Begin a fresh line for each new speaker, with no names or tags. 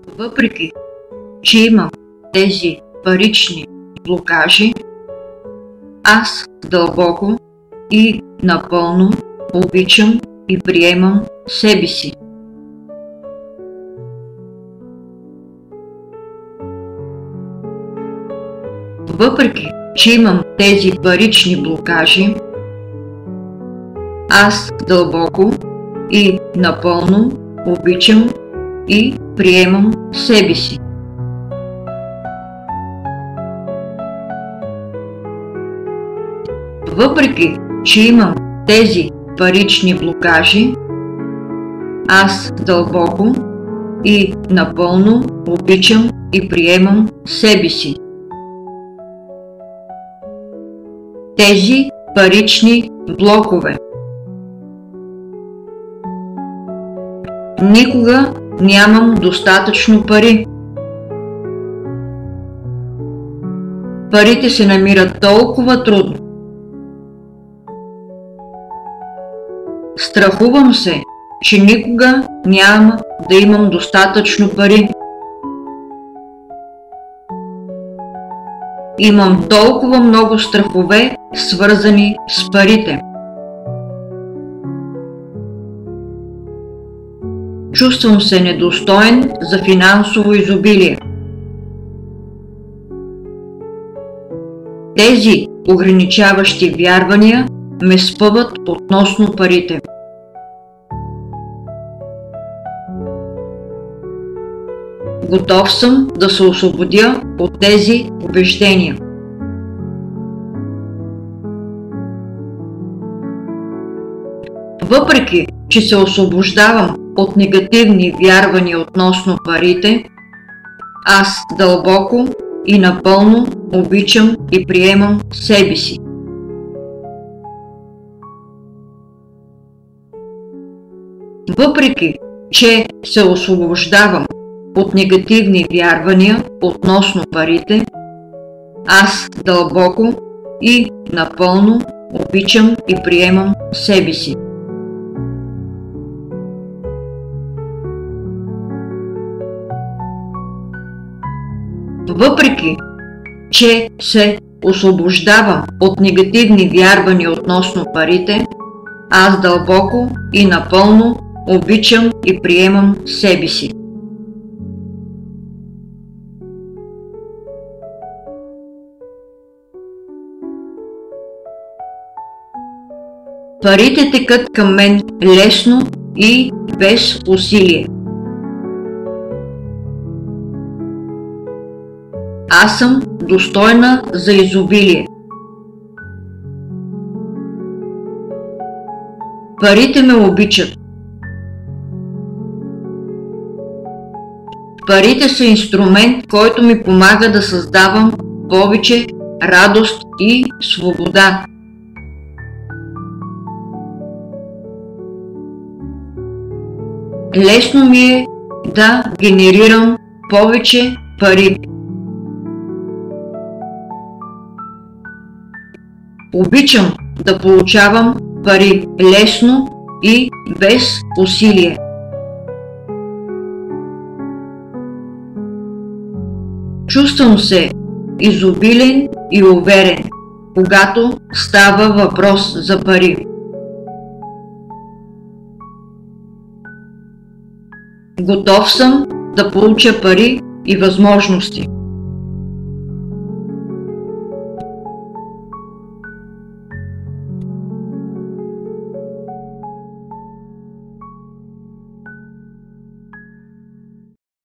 Въпреки че имам тези парични блокажи, аз дълбоко и напълно обичам и приемам себе си. Въпреки че имам тези парични блокажи, аз дълбоко и напълно обичам и приемам себе си. Въпреки че имам тези парични блокажи, аз дълбоко и напълно обичам и приемам себе си. Тези парични блокове никога нямам достатъчно пари. Парите се намират толкова трудно. Страхувам се, че никога няма да имам достатъчно пари. Имам толкова много страхове, свързани с парите. Чувствам се недостоен за финансово изобилие. Тези ограничаващи вярвания ме спъват относно парите. Готов съм да се освободя от тези убеждения. Въпреки че се освобождавам от негативни вярвания относно парите, аз дълбоко и напълно обичам и приемам себе си. Въпреки че се освобождавам от негативни вярвания относно парите, аз дълбоко и напълно обичам и приемам себе си. Въпреки че се освобождавам от негативни вярвания относно парите, аз дълбоко и напълно обичам и приемам себе си. Парите текат към мен лесно и без усилие. Аз съм достойна за изобилие. Парите ме обичат. Парите са инструмент, който ми помага да създавам повече радост и свобода. Лесно ми е да генерирам повече пари. Обичам да получавам пари лесно и без усилие. Чувствам се изобилен и уверен, когато става въпрос за пари. Готов съм да получа пари и възможности.